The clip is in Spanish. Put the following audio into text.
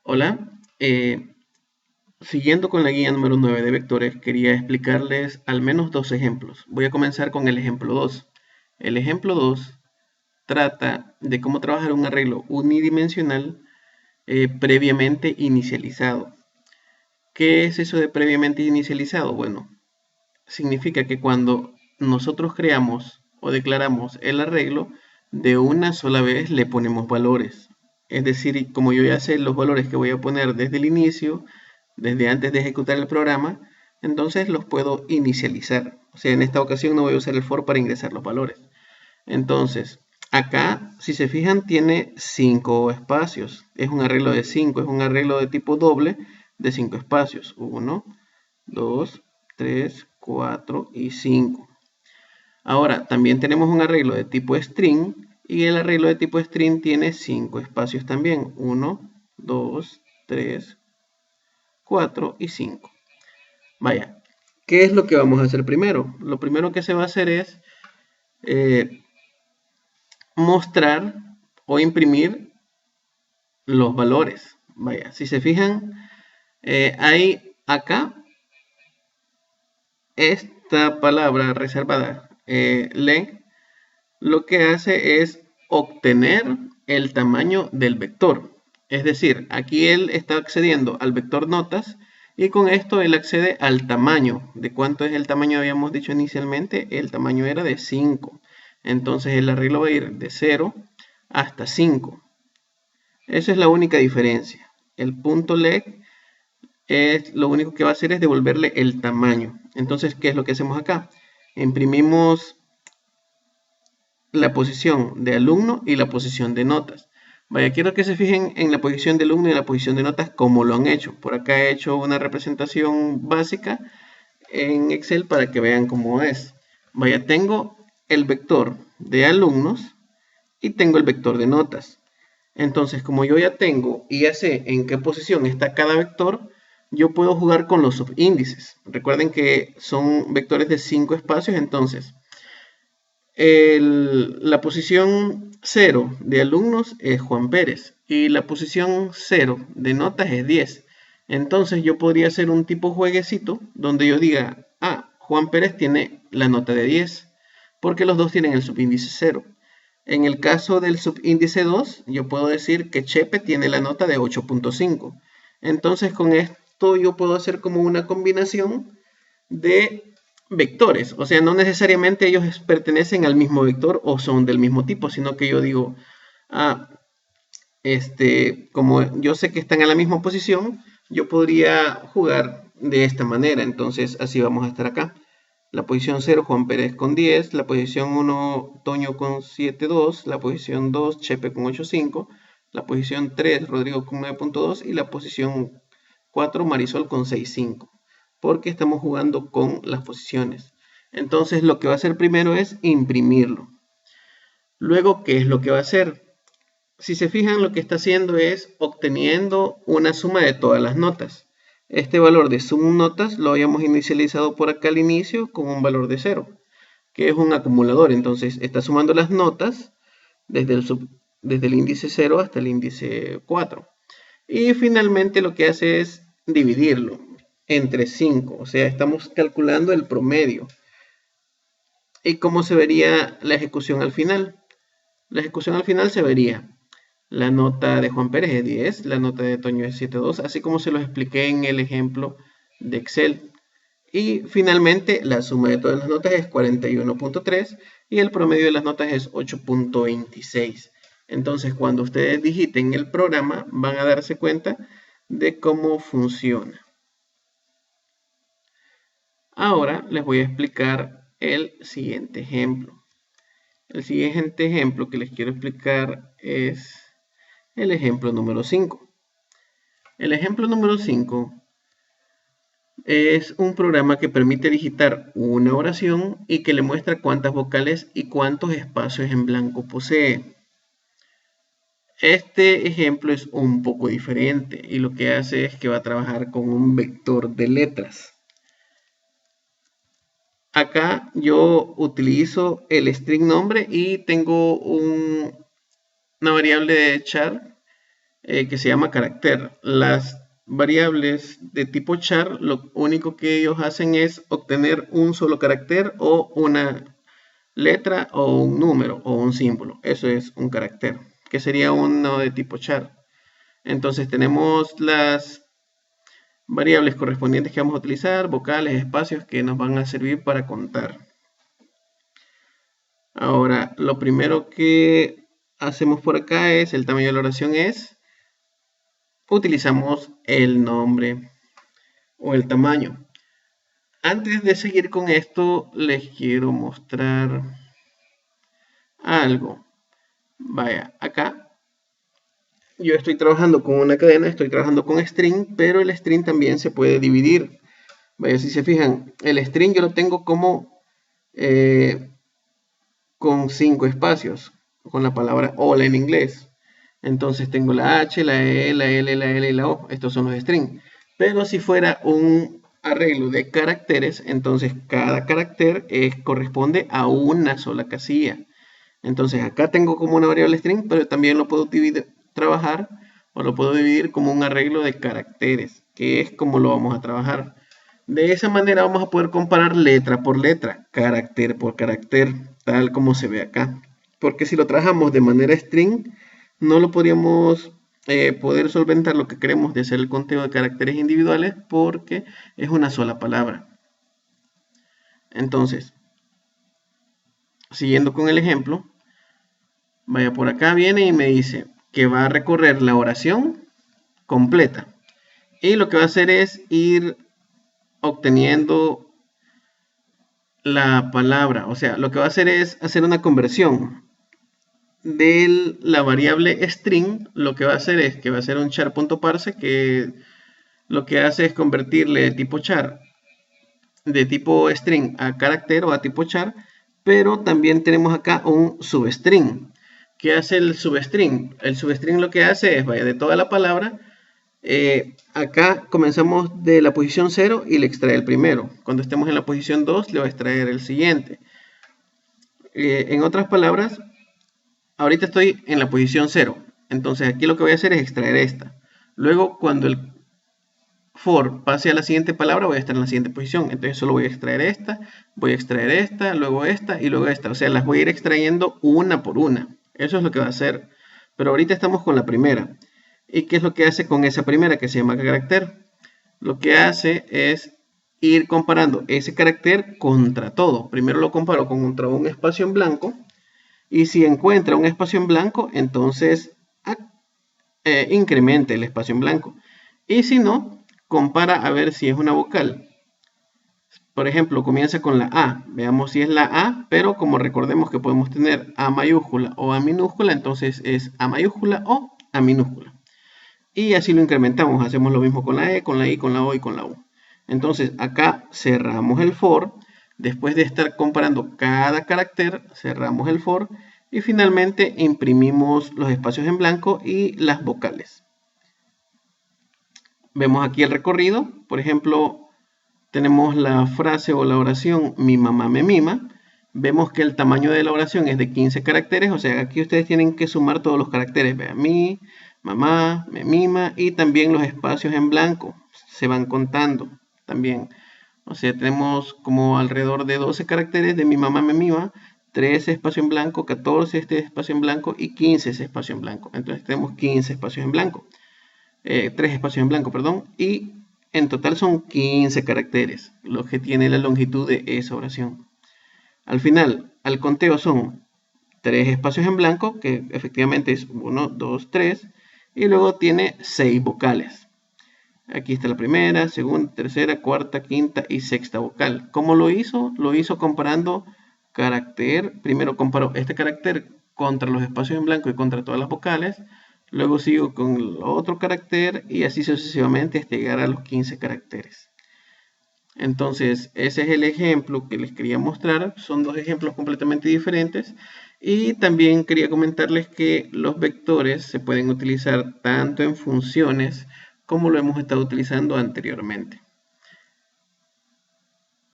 Hola, siguiendo con la guía número 9 de vectores, quería explicarles al menos dos ejemplos. Voy a comenzar con el ejemplo 2. El ejemplo 2 trata de cómo trabajar un arreglo unidimensional previamente inicializado. ¿Qué es eso de previamente inicializado? Bueno, significa que cuando nosotros creamos o declaramos el arreglo, de una sola vez le ponemos valores. Es decir, como yo ya sé los valores que voy a poner desde el inicio, desde antes de ejecutar el programa, entonces los puedo inicializar. O sea, en esta ocasión no voy a usar el for para ingresar los valores. Entonces, acá, si se fijan, tiene 5 espacios. Es un arreglo de 5, es un arreglo de tipo doble de 5 espacios. 1, 2, 3, 4 y 5. Ahora, también tenemos un arreglo de tipo string y el arreglo de tipo string tiene 5 espacios también. 1, 2, 3, 4 y 5. Vaya, ¿qué es lo que vamos a hacer primero? Lo primero que se va a hacer es mostrar o imprimir los valores. Vaya, si se fijan, hay acá esta palabra reservada, len, lo que hace es obtener el tamaño del vector. Es decir, aquí él está accediendo al vector notas y con esto él accede al tamaño. ¿De cuánto es el tamaño? Habíamos dicho inicialmente, el tamaño era de 5. Entonces el arreglo va a ir de 0 hasta 5. Esa es la única diferencia. El punto leg es lo único que va a hacer es devolverle el tamaño. Entonces, ¿qué es lo que hacemos acá? Imprimimos la posición de alumno y la posición de notas. Vaya, quiero que se fijen en la posición de alumno y la posición de notas como lo han hecho. Por acá he hecho una representación básica en Excel para que vean cómo es. Vaya, tengo el vector de alumnos y tengo el vector de notas. Entonces, como yo ya tengo y ya sé en qué posición está cada vector, yo puedo jugar con los subíndices. Recuerden que son vectores de 5 espacios, entonces la posición 0 de alumnos es Juan Pérez y la posición 0 de notas es 10. Entonces yo podría hacer un tipo jueguecito donde yo diga, Juan Pérez tiene la nota de 10 porque los dos tienen el subíndice 0. En el caso del subíndice 2, yo puedo decir que Chepe tiene la nota de 8.5. Entonces con esto yo puedo hacer como una combinación de vectores. O sea, no necesariamente ellos pertenecen al mismo vector o son del mismo tipo, sino que yo digo, como yo sé que están en la misma posición, yo podría jugar de esta manera. Entonces así vamos a estar acá. La posición 0, Juan Pérez con 10. La posición 1, Toño con 7.2. La posición 2, Chepe con 8.5. La posición 3, Rodrigo con 9.2. Y la posición 4, Marisol con 6.5. Porque estamos jugando con las posiciones. Entonces lo que va a hacer primero es imprimirlo. Luego, ¿qué es lo que va a hacer? Si se fijan, lo que está haciendo es obteniendo una suma de todas las notas. Este valor de sum notas lo habíamos inicializado por acá al inicio con un valor de 0, que es un acumulador. Entonces está sumando las notas desde el índice 0 hasta el índice 4. Y finalmente lo que hace es dividirlo entre 5. O sea, estamos calculando el promedio. ¿Y cómo se vería la ejecución al final? La ejecución al final se vería: la nota de Juan Pérez es 10, la nota de Toño es 7.2, así como se los expliqué en el ejemplo de Excel. Y finalmente la suma de todas las notas es 41.3 y el promedio de las notas es 8.26. Entonces, cuando ustedes digiten el programa, van a darse cuenta de cómo funciona. Ahora les voy a explicar el siguiente ejemplo. El siguiente ejemplo que les quiero explicar es el ejemplo número 5. El ejemplo número 5 es un programa que permite digitar una oración y que le muestra cuántas vocales y cuántos espacios en blanco posee. Este ejemplo es un poco diferente y lo que hace es que va a trabajar con un vector de letras. Acá yo utilizo el string nombre y tengo una variable de char que se llama carácter. Las variables de tipo char, lo único que ellos hacen es obtener un solo carácter o una letra o un número o un símbolo. Eso es un carácter, que sería uno de tipo char. Entonces tenemos las variables correspondientes que vamos a utilizar, vocales, espacios que nos van a servir para contar. Ahora, lo primero que hacemos por acá es, el tamaño de la oración es, utilizamos el nombre o el tamaño. Antes de seguir con esto, les quiero mostrar algo. Vaya, acá yo estoy trabajando con una cadena, estoy trabajando con string, pero el string también se puede dividir. Vaya, si se fijan, el string yo lo tengo como con 5 espacios, con la palabra hola en inglés. Entonces tengo la H, la E, la L, la L y la O. Estos son los strings. Pero si fuera un arreglo de caracteres, entonces cada carácter corresponde a una sola casilla. Entonces acá tengo como una variable string, pero también lo puedo trabajar o lo puedo dividir como un arreglo de caracteres, que es como lo vamos a trabajar. De esa manera vamos a poder comparar letra por letra, carácter por carácter, tal como se ve acá. Porque si lo trabajamos de manera string, no lo podríamos poder solventar lo que queremos de hacer el conteo de caracteres individuales porque es una sola palabra. Entonces, siguiendo con el ejemplo, vaya por acá, viene y me dice que va a recorrer la oración completa. Y lo que va a hacer es ir obteniendo la palabra. O sea, lo que va a hacer es hacer una conversión de la variable string. Lo que va a hacer es que va a hacer un char.parse, que lo que hace es convertirle de tipo char, de tipo string a carácter o a tipo char, pero también tenemos acá un substring. ¿Qué hace el substring? El substring lo que hace es, vaya, de toda la palabra, acá comenzamos de la posición 0 y le extrae el primero. Cuando estemos en la posición 2 le va a extraer el siguiente. En otras palabras, ahorita estoy en la posición 0. Entonces aquí lo que voy a hacer es extraer esta. Luego cuando el for pase a la siguiente palabra voy a estar en la siguiente posición. Entonces solo voy a extraer esta, luego esta y luego esta. O sea, las voy a ir extrayendo una por una. Eso es lo que va a hacer. Pero ahorita estamos con la primera. ¿Y qué es lo que hace con esa primera que se llama carácter? Lo que hace es ir comparando ese carácter contra todo. Primero lo comparo contra un espacio en blanco. Y si encuentra un espacio en blanco, entonces incrementa el espacio en blanco. Y si no, compara a ver si es una vocal. Por ejemplo, comienza con la A. Veamos si es la A, pero como recordemos que podemos tener A mayúscula o A minúscula, entonces es A mayúscula o A minúscula. Y así lo incrementamos. Hacemos lo mismo con la E, con la I, con la O y con la U. Entonces acá cerramos el for. Después de estar comparando cada carácter, cerramos el for. Y finalmente imprimimos los espacios en blanco y las vocales. Vemos aquí el recorrido. Por ejemplo, tenemos la frase o la oración mi mamá me mima. Vemos que el tamaño de la oración es de 15 caracteres. O sea, aquí ustedes tienen que sumar todos los caracteres. Vean, mi mamá me mima, y también los espacios en blanco se van contando también. O sea, tenemos como alrededor de 12 caracteres de mi mamá me mima, 13 espacio en blanco, 14 este espacio en blanco y 15 ese espacio en blanco. Entonces tenemos 15 espacios en blanco. 3 espacios en blanco, perdón, y en total son 15 caracteres los que tiene la longitud de esa oración. Al final, al conteo son 3 espacios en blanco, que efectivamente es 1, 2, 3, y luego tiene 6 vocales. Aquí está la primera, segunda, tercera, cuarta, quinta y sexta vocal. ¿Cómo lo hizo? Lo hizo comparando carácter. Primero comparó este carácter contra los espacios en blanco y contra todas las vocales. Luego sigo con el otro carácter y así sucesivamente hasta llegar a los 15 caracteres. Entonces, ese es el ejemplo que les quería mostrar. Son dos ejemplos completamente diferentes. Y también quería comentarles que los vectores se pueden utilizar tanto en funciones como lo hemos estado utilizando anteriormente.